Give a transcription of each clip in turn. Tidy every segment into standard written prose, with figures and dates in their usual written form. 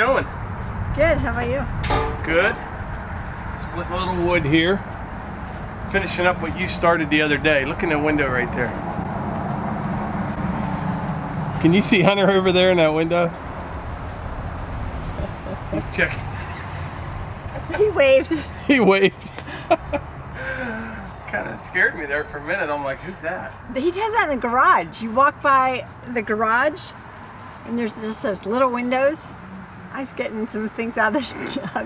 going? Good, how about you? Good. Split a little wood here. Finishing up what you started the other day. Look in the window right there. Can you see Hunter over there in that window? He's checking. He waved. He waved. Kind of scared me there for a minute. I'm like, who's that? He does that in the garage. You walk by the garage and there's just those little windows. I was getting some things out of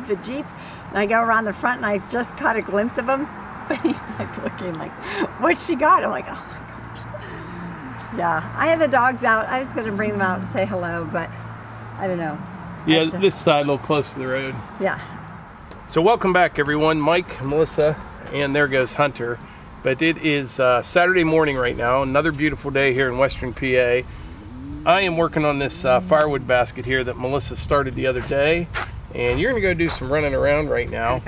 the Jeep and I go around the front and I just caught a glimpse of him. But he's like looking like, what's she got? I'm like, oh my gosh. Yeah, I had the dogs out. I was going to bring them out and say hello, but I don't know. Yeah, this side a little close to the road. Yeah. So welcome back everyone, Mike, Melissa, and there goes Hunter. But it is Saturday morning right now, another beautiful day here in Western PA. I am working on this firewood basket here that Melissa started the other day, and you're gonna go do some running around right now.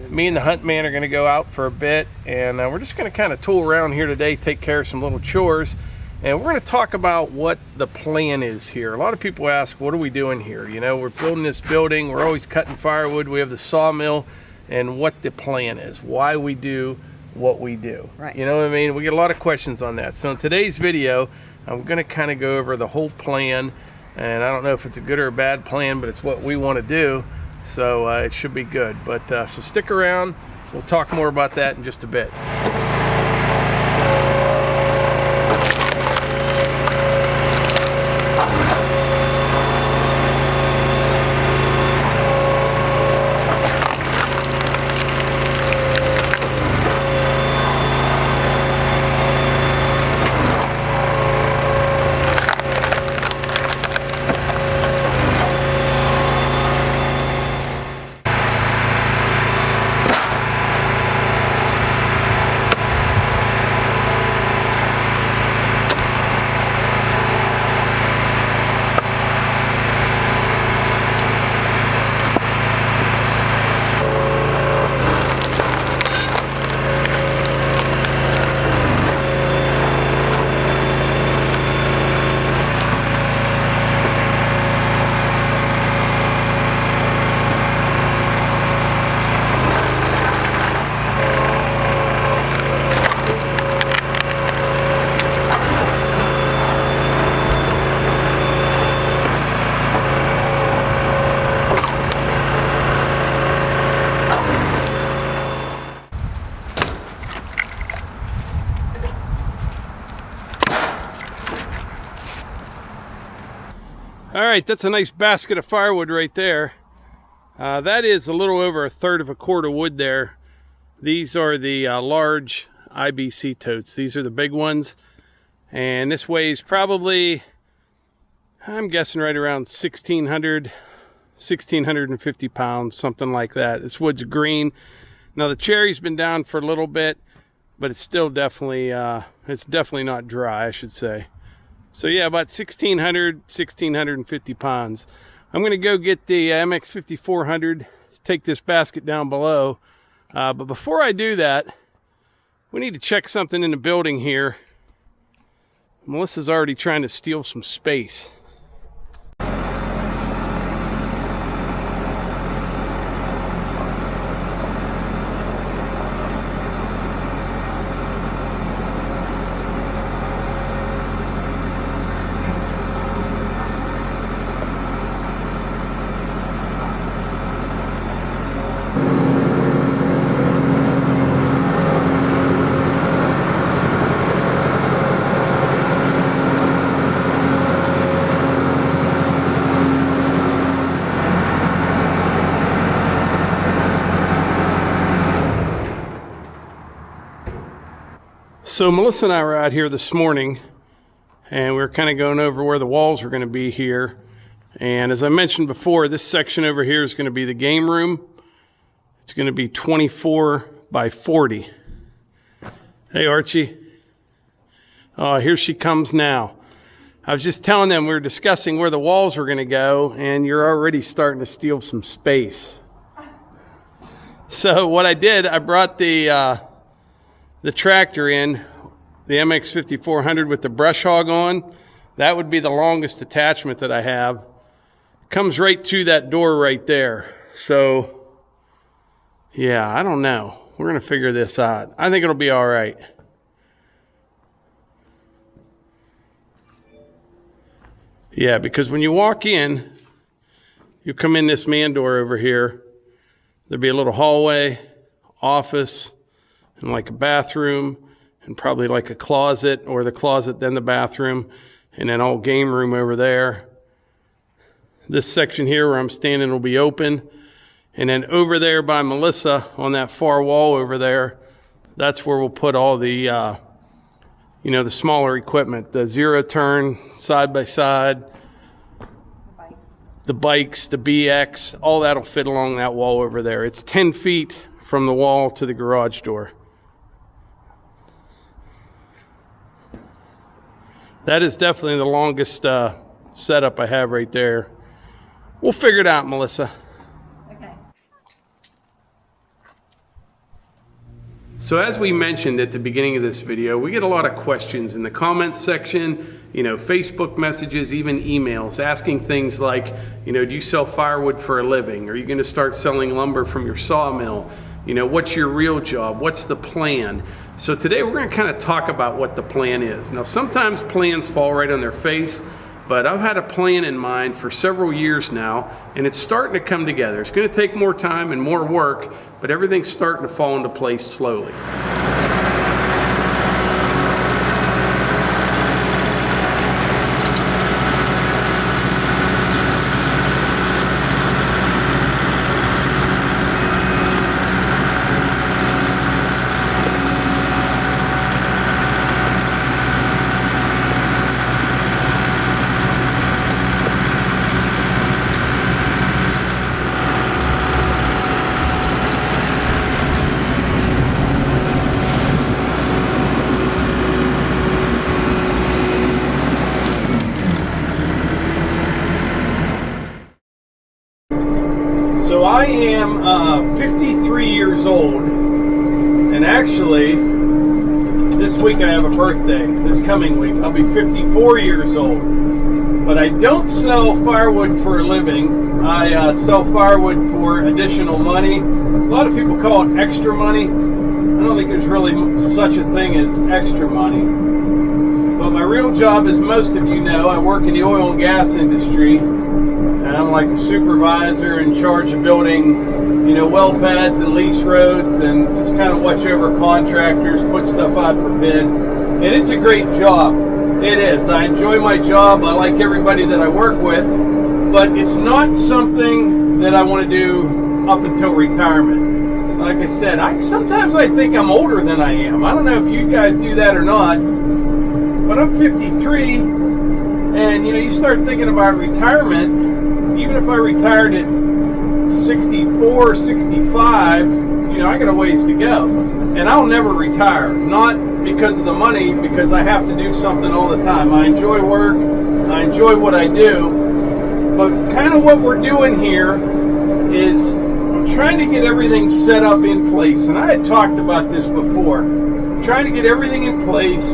Me and the hunt man are gonna go out for a bit, and we're just gonna kind of tool around here today, take care of some little chores, and we're gonna talk about what the plan is here. A lot of people ask, what are we doing here? You know, we're building this building, we're always cutting firewood, we have the sawmill, and what the plan is, why we do what we do. Right. You know what I mean? We get a lot of questions on that. So in today's video, I'm going to kind of go over the whole plan, and I don't know if it's a good or a bad plan, but it's what we want to do, so it should be good. But so stick around, we'll talk more about that in just a bit. All right, that's a nice basket of firewood right there. That is a little over 1/3 of a cord of wood there. These are the large IBC totes. These are the big ones. And this weighs probably, I'm guessing right around 1,650 pounds, something like that. This wood's green. Now the cherry's been down for a little bit, but it's still definitely, it's definitely not dry, I should say. So yeah, about 1,650 pounds. I'm going to go get the MX 5400, take this basket down below. But before I do that, we need to check something in the building here. Melissa's already trying to steal some space. So Melissa and I were out here this morning, and we were kind of going over where the walls were going to be here. And as I mentioned before, this section over here is going to be the game room. It's going to be 24 by 40. Hey, Archie. Oh, here she comes now. I was just telling them we were discussing where the walls were going to go, and you're already starting to steal some space. So what I did, I brought the tractor in, the MX 5400 with the brush hog on. That would be the longest attachment that I have. comes right to that door right there. So, yeah, I don't know. We're going to figure this out. I think it'll be all right. Yeah, because when you walk in, you come in this man door over here. There'll be a little hallway, office, and like a bathroom, and probably like a closet, or the closet, then the bathroom, and an old game room over there. This section here where I'm standing will be open. And then over there by Melissa on that far wall over there, that's where we'll put all the, the smaller equipment, the zero turn, side by side, the bikes, the BX, all that'll fit along that wall over there. It's 10 feet from the wall to the garage door. That is definitely the longest setup I have right there. We'll figure it out, Melissa. So as we mentioned at the beginning of this video, we get a lot of questions in the comments section, Facebook messages, even emails, asking things like, do you sell firewood for a living? Are you going to start selling lumber from your sawmill? What's your real job? What's the plan? So today we're going to kind of talk about what the plan is. Now sometimes plans fall right on their face, but I've had a plan in mind for several years now, and it's starting to come together. It's going to take more time and more work, but everything's starting to fall into place slowly. So I am 53 years old, and actually this week I have a birthday. This coming week I'll be 54 years old. But I don't sell firewood for a living. I sell firewood for additional money. A lot of people call it extra money. I don't think there's really such a thing as extra money. But my real job, as most of you know, I work in the oil and gas industry. And I'm like a supervisor in charge of building, well pads and lease roads, and just kind of watch over contractors, put stuff out for bid. And it's a great job. It is. I enjoy my job. I like everybody that I work with, but it's not something that I want to do up until retirement. Like I said, sometimes I think I'm older than I am. I don't know if you guys do that or not, but I'm 53, and you start thinking about retirement. Even if I retired at 64, 65, I got a ways to go. And I'll never retire. Not because of the money, because I have to do something all the time. I enjoy work. I enjoy what I do. But kind of what we're doing here is I'm trying to get everything set up in place. And I had talked about this before. I'm trying to get everything in place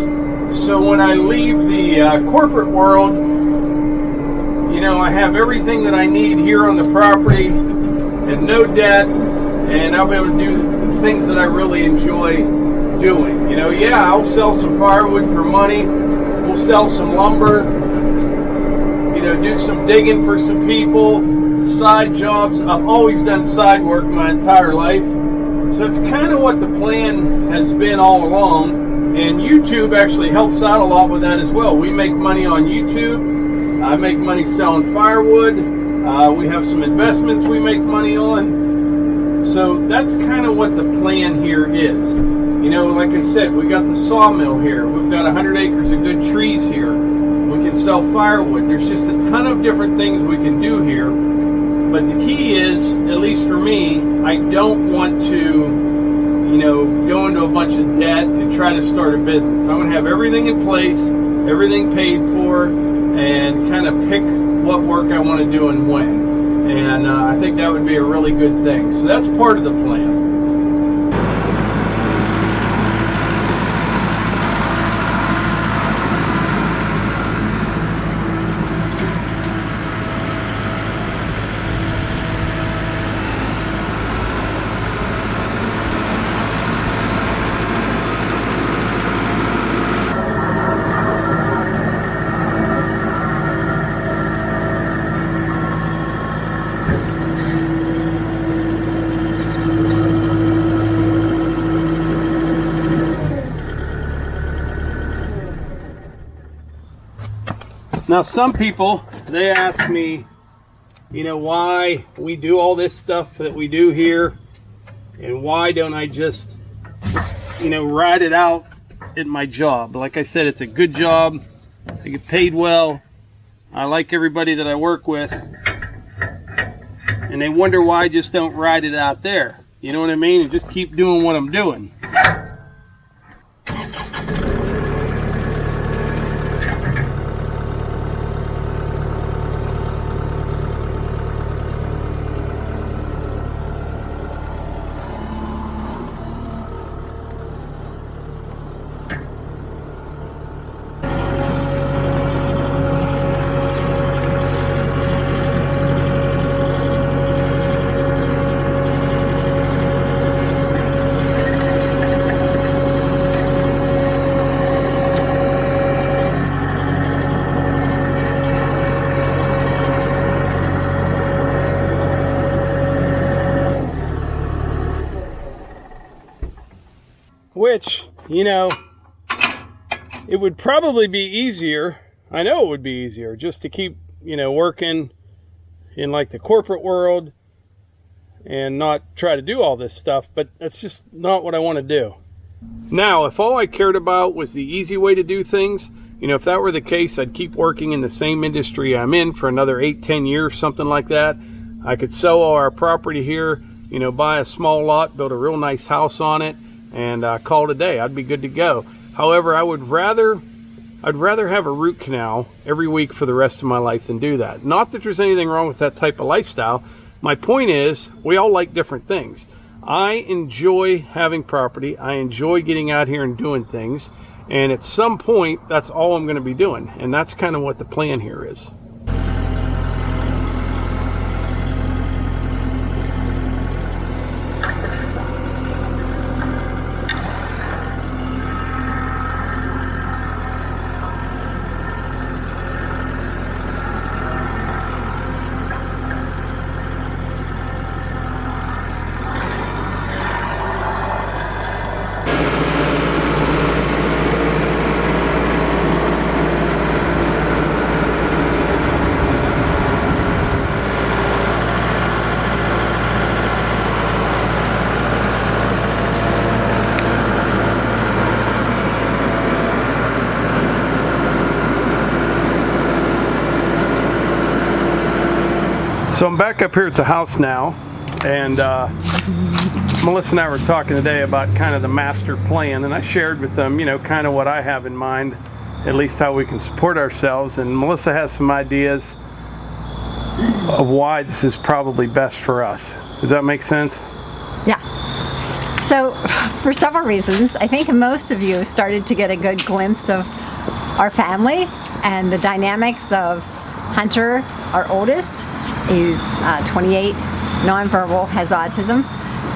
so when I leave the corporate world, I have everything that I need here on the property and no debt, and I'll be able to do things that I really enjoy doing. I'll sell some firewood for money. We'll sell some lumber, do some digging for some people, side jobs. I've always done side work my entire life. So that's kind of what the plan has been all along. And YouTube actually helps out a lot with that as well. We make money on YouTube. I make money selling firewood. We have some investments we make money on. So that's kind of what the plan here is. Like I said, we got the sawmill here. We've got 100 acres of good trees here. We can sell firewood. There's just a ton of different things we can do here. But the key is, at least for me, I don't want to, go into a bunch of debt and try to start a business. I'm going to have everything in place, everything paid for, and kind of pick what work I want to do and when. And I think that would be a really good thing. So that's part of the plan. Now some people, they ask me, you know, why we do all this stuff that we do here, and why don't I just, you know, ride it out at my job. Like I said, it's a good job. I get paid well. I like everybody that I work with. And they wonder why I just don't ride it out there. You know what I mean? And just keep doing what I'm doing. Which, you know, it would probably be easier, I know it would be easier, just to keep, you know, working in like the corporate world and not try to do all this stuff, but that's just not what I want to do. Now, if all I cared about was the easy way to do things, you know, if that were the case, I'd keep working in the same industry I'm in for another 8-10 years, something like that. I could sell all our property here, you know, buy a small lot, build a real nice house on it, and call it a day. I'd be good to go. However, I'd rather have a root canal every week for the rest of my life than do that. Not that there's anything wrong with that type of lifestyle. My point is, we all like different things. I enjoy having property. I enjoy getting out here and doing things. And at some point, that's all I'm going to be doing. And that's kind of what the plan here is. So I'm back up here at the house now, and Melissa and I were talking today about kind of the master plan, and I shared with them, you know, kind of what I have in mind, at least how we can support ourselves, and Melissa has some ideas of why this is probably best for us. Does that make sense? Yeah. So for several reasons, I think most of you started to get a good glimpse of our family and the dynamics of Hunter, our oldest. He's 28, nonverbal, has autism,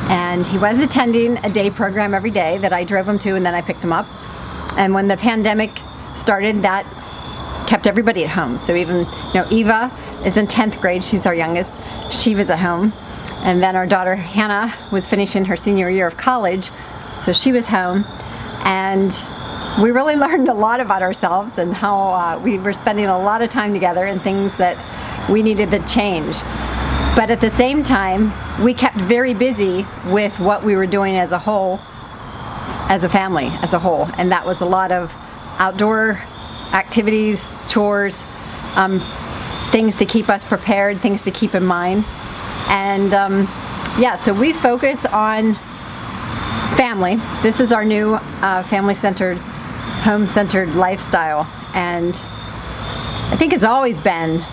and he was attending a day program every day that I drove him to, and then I picked him up. And when the pandemic started, that kept everybody at home. So even, you know, Eva is in 10th grade, she's our youngest. She was at home. And then our daughter Hannah was finishing her senior year of college, so she was home. And we really learned a lot about ourselves and how we were spending a lot of time together and things that we needed to change. But at the same time, we kept very busy with what we were doing as a whole, as a family, as a whole. And that was a lot of outdoor activities, chores, things to keep us prepared, things to keep in mind. And yeah, so we focus on family. This is our new family-centered, home-centered lifestyle. And I think it's always been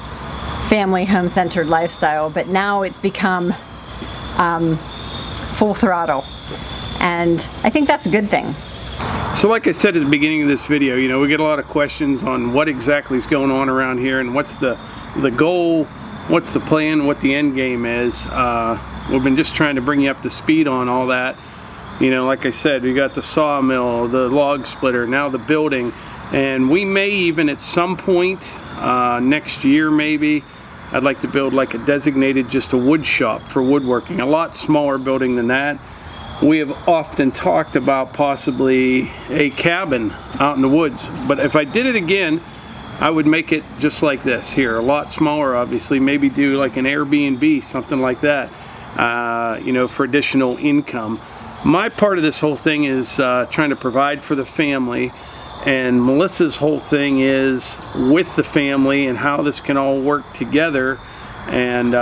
family, home-centered lifestyle, but now it's become full throttle. And I think that's a good thing. So like I said at the beginning of this video, you know, we get a lot of questions on what exactly is going on around here and what's the goal, what's the plan, what the end game is. We've been just trying to bring you up to speed on all that. You know, like I said, we got the sawmill, the log splitter, now the building, and we may even at some point next year maybe, I'd like to build like a designated just a wood shop for woodworking, a lot smaller building than that. We have often talked about possibly a cabin out in the woods, but if I did it again, I would make it just like this here, a lot smaller obviously, maybe do like an Airbnb, something like that, you know, for additional income. My part of this whole thing is trying to provide for the family, and Melissa's whole thing is with the family and how this can all work together. And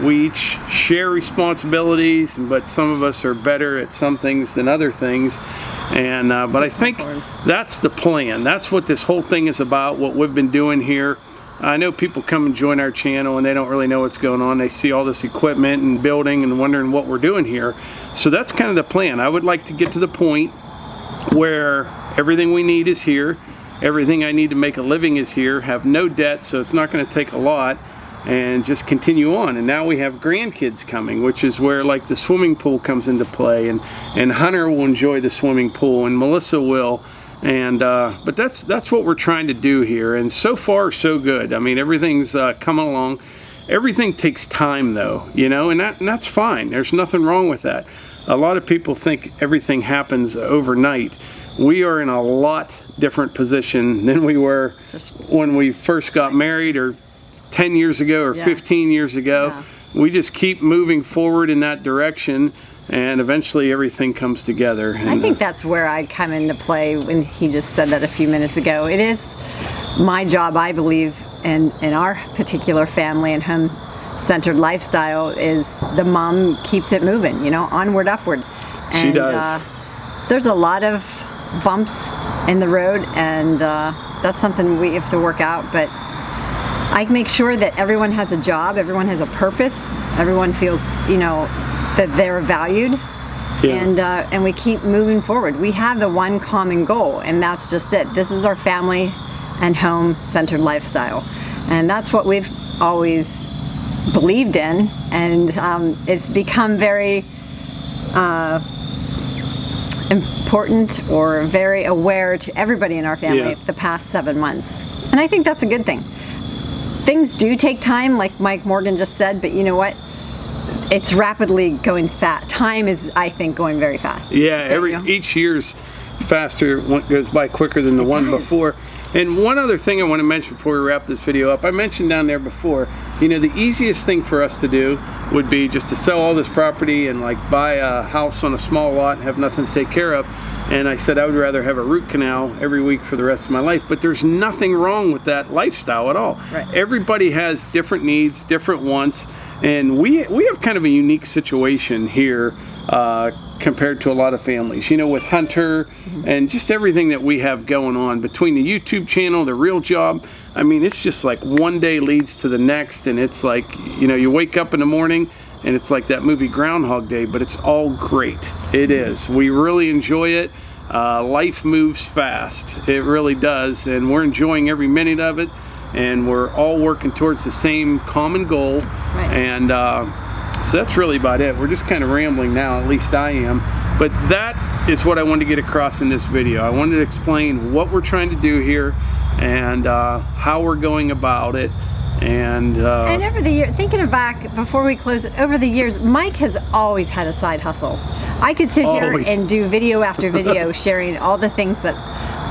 we each share responsibilities, but some of us are better at some things than other things. And but I think that's the plan. That's what this whole thing is about, what we've been doing here. I know people come and join our channel and they don't really know what's going on. They see all this equipment and building and wondering what we're doing here. So that's kind of the plan. I would like to get to the point where everything we need is here. Everything I need to make a living is here. Have no debt, so it's not going to take a lot. And just continue on. And now we have grandkids coming, which is where like the swimming pool comes into play, and Hunter will enjoy the swimming pool, and Melissa will. And but that's what we're trying to do here, and so far so good. I mean, everything's coming along. Everything takes time though, you know, and that's fine. There's nothing wrong with that. A lot of people think everything happens overnight. We are in a lot different position than we were when we first got married, or 10 years ago, or 15 years ago. We just keep moving forward in that direction, and eventually everything comes together. And I think that's where I come into play when he just said that a few minutes ago. It is my job, I believe, and in our particular family and home-centered lifestyle, is the mom keeps it moving, you know, onward, upward. And, she does. There's a lot of bumps in the road, and that's something we have to work out, but I make sure that everyone has a job, everyone has a purpose, everyone feels, you know, that they're valued, and we keep moving forward. We have the one common goal, and that's just it. This is our family and home-centered lifestyle, and that's what we've always believed in, and it's become very important, or very aware to everybody in our family the past 7 months, and I think that's a good thing. Things do take time, like Mike Morgan just said, but you know what? It's rapidly going fast. Time is, I think, going very fast. Yeah, each year's faster, one goes by quicker than the one before. And one other thing I want to mention before we wrap this video up, I mentioned down there before, you know, the easiest thing for us to do would be just to sell all this property and like buy a house on a small lot and have nothing to take care of. And I said I would rather have a root canal every week for the rest of my life, but there's nothing wrong with that lifestyle at all. Right. Everybody has different needs, different wants, and we have kind of a unique situation here compared to a lot of families, you know, with Hunter and just everything that we have going on between the YouTube channel, the real job. I mean, it's just like one day leads to the next, and it's like, you know, you wake up in the morning and it's like that movie Groundhog Day, but it's all great. It is. We really enjoy it. Life moves fast. It really does, and we're enjoying every minute of it, and we're all working towards the same common goal. Right. And so that's really about it. We're just kind of rambling now, at least I am. But that is what I wanted to get across in this video. I wanted to explain what we're trying to do here, and how we're going about it. And over the year, thinking back before we close it, over the years, Mike has always had a side hustle. I could sit here and do video after video sharing all the things that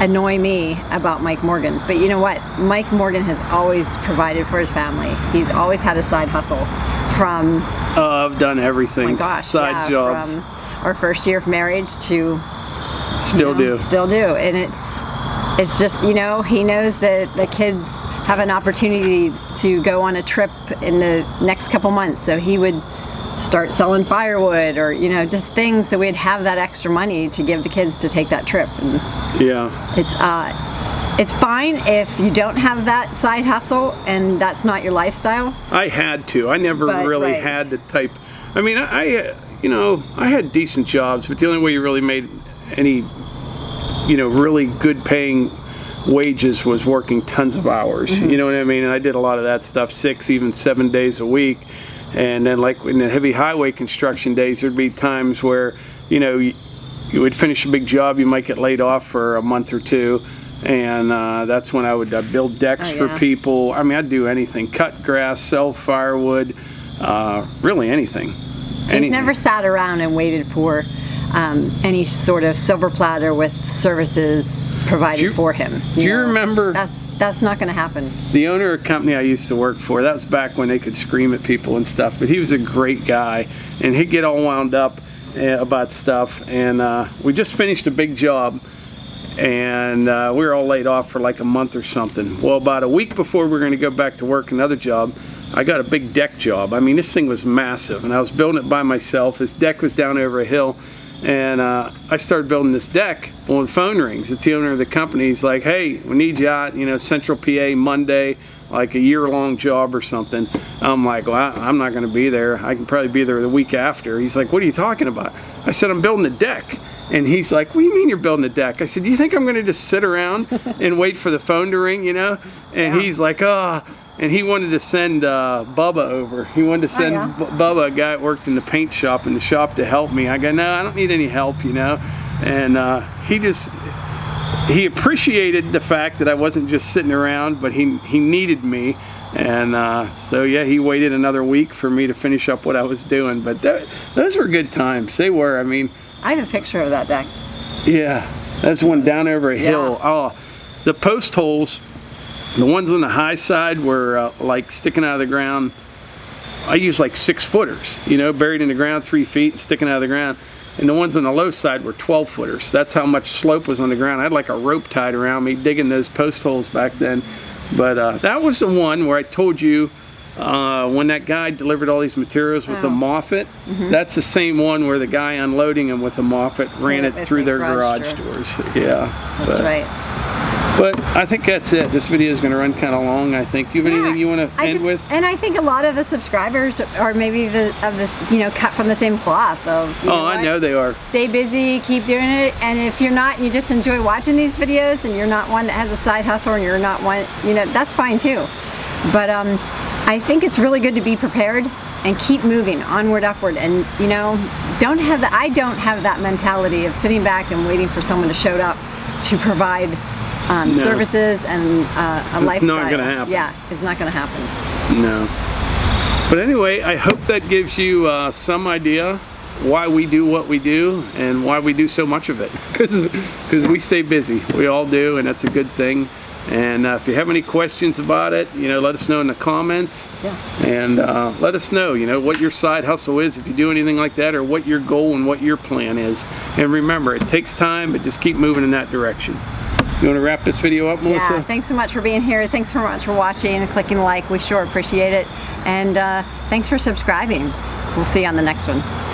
annoy me about Mike Morgan. But you know what? Mike Morgan has always provided for his family. He's always had a side hustle from... I've done everything. Oh my gosh, side jobs. From our first year of marriage to... Still do. And it's just, you know, he knows that the kids have an opportunity to go on a trip in the next couple months, so he would start selling firewood, or you know, just things, so we'd have that extra money to give the kids to take that trip. And it's fine if you don't have that side hustle and that's not your lifestyle. I had to. I never really had the type. I mean, I you know, I had decent jobs, but the only way you really made any, you know, really good paying wages was working tons of hours. You know what I mean? And I did a lot of that stuff, 6, even 7 days a week. And then like in the heavy highway construction days, there'd be times where, you know, you would finish a big job, you might get laid off for a month or two, and that's when I would build decks for people. I mean, I'd do anything, cut grass, sell firewood, really anything. He's never sat around and waited for any sort of silver platter with services provided for him. Do you remember that's not going to happen. The owner of a company I used to work for, that was back when they could scream at people and stuff, but he was a great guy, and he'd get all wound up about stuff, and we just finished a big job, and we were all laid off for like a month or something. Well, about a week before we were going to go back to work another job, I got a big deck job. I mean, this thing was massive, and I was building it by myself. This deck was down over a hill, and I started building this deck. Well, the phone rings. It's the owner of the company. He's like, hey, we need you out, you know, Central PA Monday, like a year-long job or something. I'm like, well, I'm not going to be there. I can probably be there the week after. He's like, what are you talking about? I said, I'm building a deck. And he's like, what do you mean you're building a deck? I said, do you think I'm going to just sit around and wait for the phone to ring, you know? And he's like, oh. And he wanted to send Bubba over. He wanted to send Bubba, a guy that worked in the paint shop, in the shop, to help me. I go, no, I don't need any help, you know? And he appreciated the fact that I wasn't just sitting around, but he needed me. And so yeah, he waited another week for me to finish up what I was doing. But those were good times. They were. I mean, I have a picture of that deck. Yeah, that's one down over a hill. Oh, the post holes, the ones on the high side were like sticking out of the ground. I used like 6-footers, you know, buried in the ground 3 feet and sticking out of the ground. And the ones on the low side were 12-footers. That's how much slope was on the ground. I had like a rope tied around me digging those post holes back then. But that was the one where I told you when that guy delivered all these materials with a Moffett. That's the same one where the guy unloading them with a Moffett ran it through their garage doors. Yeah. That's right. But I think that's it. This video is going to run kind of long, I think. Do you have anything you want to end with? And I think a lot of the subscribers are maybe you know, cut from the same cloth. I know they are. Stay busy, keep doing it. And if you're not, and you just enjoy watching these videos, and you're not one that has a side hustle, and you're not one, you know, that's fine too. But I think it's really good to be prepared and keep moving onward, upward. And you know, I don't have that mentality of sitting back and waiting for someone to show up to provide services and a lifestyle. It's not going to happen. Yeah, it's not going to happen. No. But anyway, I hope that gives you some idea why we do what we do and why we do so much of it. Because we stay busy. We all do, and that's a good thing. And if you have any questions about it, you know, let us know in the comments. Yeah. And let us know, you know, what your side hustle is, if you do anything like that, or what your goal and what your plan is. And remember, it takes time, but just keep moving in that direction. You want to wrap this video up, Melissa? Yeah, thanks so much for being here. Thanks so much for watching and clicking like. We sure appreciate it. And thanks for subscribing. We'll see you on the next one.